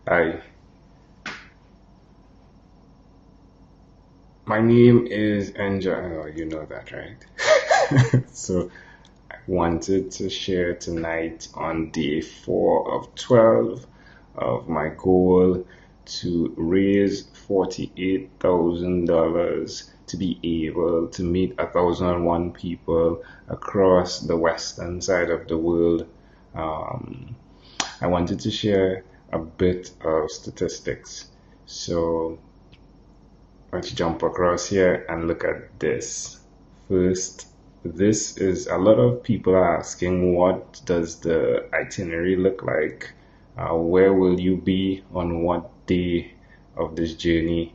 Hi, my name is Angel. Oh, you know that, right? So I wanted to share tonight on day 4 of 12 of my goal to raise $48,000 to be able to meet 1,001 people across the western side of the world. Um, I wanted to share a bit of statistics. So let's jump across here and look at this. First, this is a lot of people are asking, what does the itinerary look like? Where will you be on what day of this journey?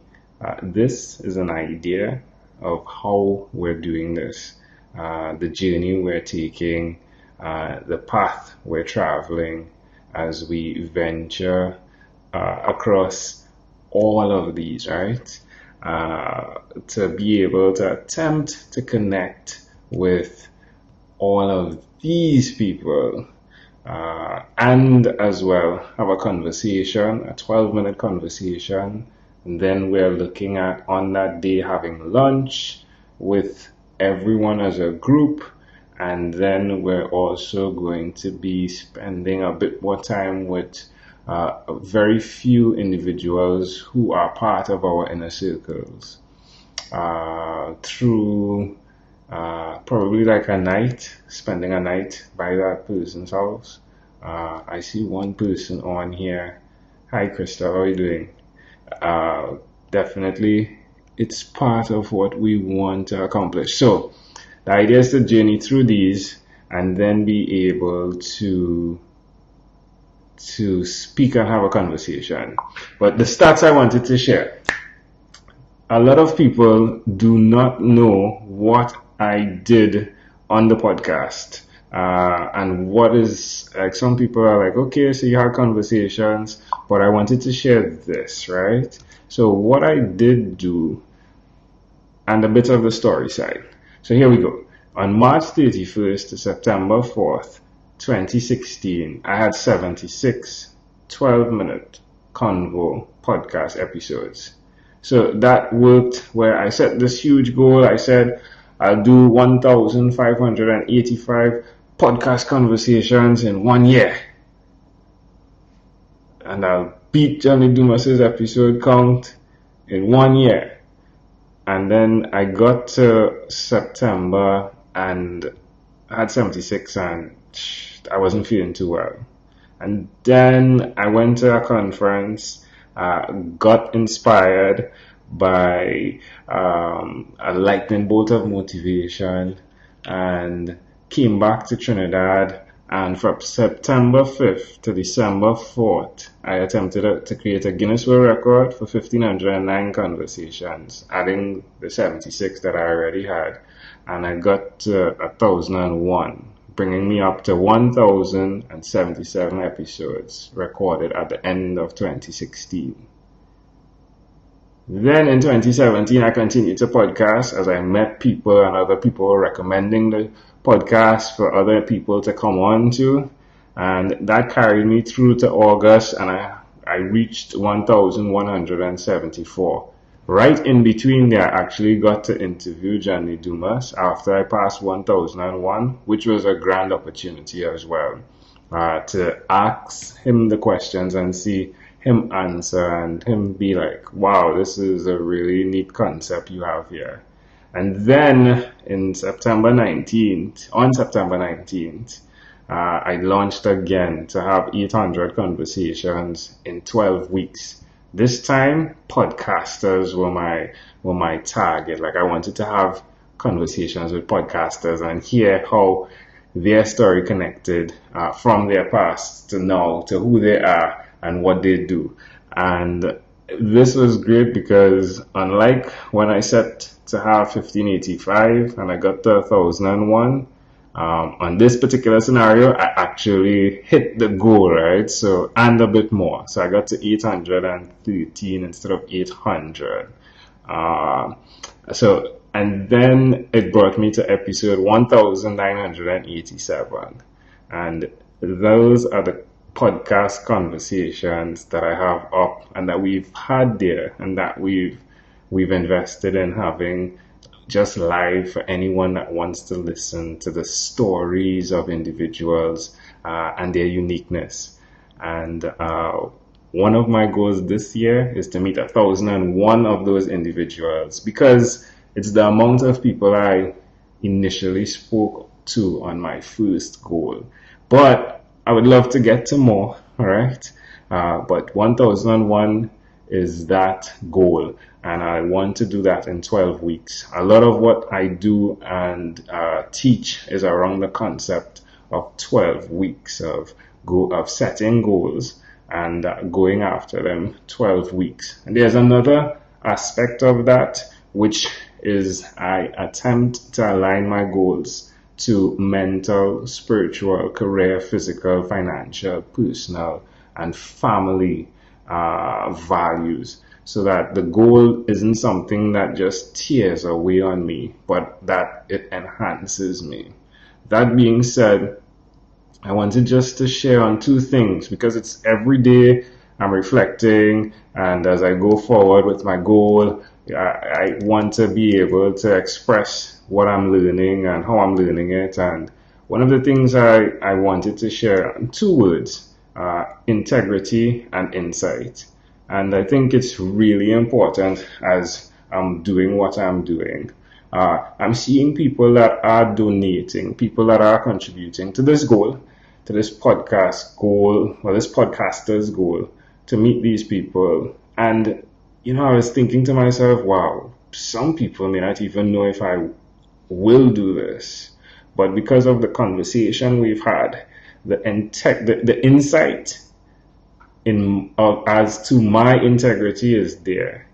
This is an idea of how we're doing this, the journey we're taking, the path we're traveling as we venture across all of these, right? To be able to attempt to connect with all of these people and as well have a conversation, a 12-minute conversation. And then we're looking at on that day having lunch with everyone as a group. And then we're also going to be spending a bit more time with very few individuals who are part of our inner circles through probably like a night, spending a night by that person's house. I see one person on here. Hi, Krista, how are you doing? Uh, Definitely, it's part of what we want to accomplish. So, the idea is to journey through these and then be able to speak and have a conversation. But the stats I wanted to share, a lot of people do not know what I did on the podcast. And what is like, some people are like, okay, so you have conversations, but I wanted to share this, right? So, what I did do, and a bit of the story side. So, here we go. On March 31st to September 4th, 2016, I had 76 12-minute convo podcast episodes. So that worked where I set this huge goal. I said I'll do 1,585 podcast conversations in 1 year. And I'll beat Johnny Dumas's episode count in 1 year. And then I got to September and I had 76 and I wasn't feeling too well. And then I went to a conference, got inspired by a lightning bolt of motivation, and came back to Trinidad. And from September 5th to December 4th, I attempted to create a Guinness World Record for 1,509 conversations, adding the 76 that I already had. And I got to 1,001, bringing me up to 1,077 episodes recorded at the end of 2016. Then in 2017, I continued to podcast as I met people and other people were recommending the podcast for other people to come on to. And that carried me through to August and I reached 1,174. Right in between there, I actually got to interview Johnny Dumas after I passed 1,001, which was a grand opportunity as well, to ask him the questions and see him answer and him be like, wow, this is a really neat concept you have here. And then in on September 19th, I launched again to have 800 conversations in 12 weeks. This time, podcasters were my target. Like I wanted to have conversations with podcasters and hear how their story connected from their past to now to who they are and what they do. And this was great because unlike when I set to have 1585 and I got to 1,001, on this particular scenario, I actually hit the goal, right? So, and a bit more. So I got to 813 instead of 800. And then it brought me to episode 1,987. And those are the podcast conversations that I have up and that we've had there and that we've invested in having just live for anyone that wants to listen to the stories of individuals and their uniqueness. And one of my goals this year is to meet 1,001 of those individuals, because it's the amount of people I initially spoke to on my first goal. But I would love to get to more, all right? But 1,001 is that goal, and I want to do that in 12 weeks. A lot of what I do and teach is around the concept of 12 weeks of setting goals and going after them 12 weeks. And there's another aspect of that, which is I attempt to align my goals to mental, spiritual, career, physical, financial, personal, and family values, so that the goal isn't something that just tears away on me, but that it enhances me. That being said, I wanted just to share on two things, because it's every day I'm reflecting, and as I go forward with my goal, I want to be able to express what I'm learning and how I'm learning it. And one of the things I wanted to share, two words, integrity and insight. And I think it's really important as I'm doing what I'm doing. I'm seeing people that are donating, people that are contributing to this goal, to this podcast goal, or this podcaster's goal, to meet these people. And, I was thinking to myself, wow, some people may not even know if I will do this. But because of the conversation we've had, the insight as to my integrity is there,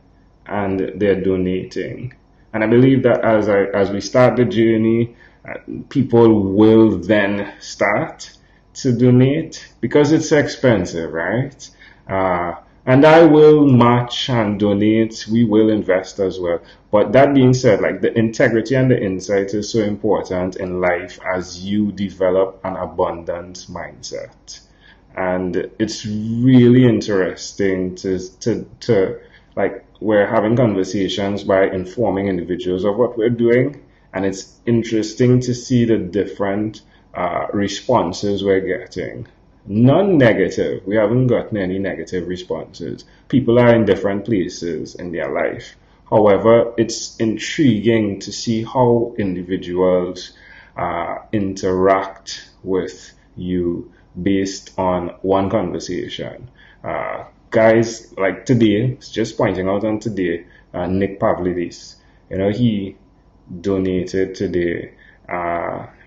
and they're donating. And I believe that as we start the journey, people will then start to donate, because it's expensive, right? And I will match and donate. We will invest as well. But that being said, like, the integrity and the insight is so important in life as you develop an abundant mindset. And it's really interesting to like, we're having conversations by informing individuals of what we're doing, and it's interesting to see the different responses we're getting. None negative. We haven't gotten any negative responses. People are in different places in their life. However, it's intriguing to see how individuals interact with you based on one conversation. Guys like today, just pointing out on today, Nick Pavlidis, he donated today.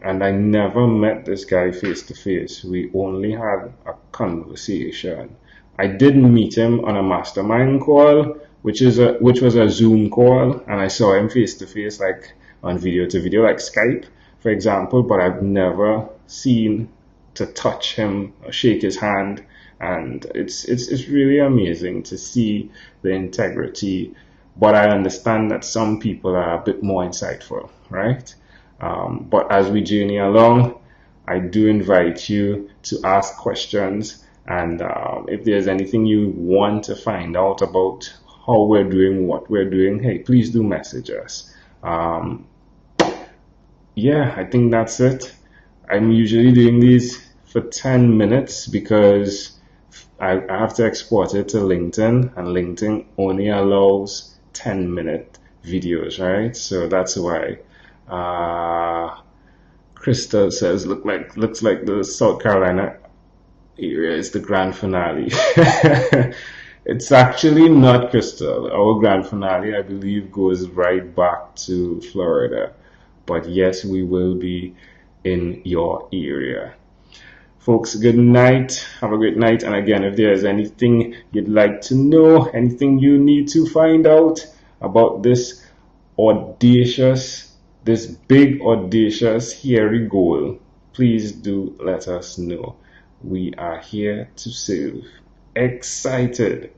And I never met this guy face to face. We only had a conversation. I did meet him on a mastermind call, which was a Zoom call, and I saw him face to face, like on video to video, like Skype, for example. But I've never seen to touch him or shake his hand, and it's really amazing to see the integrity. But I understand that some people are a bit more insightful, right? But as we journey along, I do invite you to ask questions, and if there's anything you want to find out about how we're doing, what we're doing, hey, please do message us. Yeah, I think that's it. I'm usually doing these for 10 minutes because I have to export it to LinkedIn, and LinkedIn only allows 10-minute videos, right? So that's why. Crystal says, looks like the South Carolina area is the grand finale. It's actually not, Crystal. Our grand finale, I believe, goes right back to Florida. But yes, we will be in your area. Folks, good night. Have a great night. And again, if there's anything you'd like to know, anything you need to find out about this big, audacious, hairy goal, please do let us know. We are here to serve. Excited.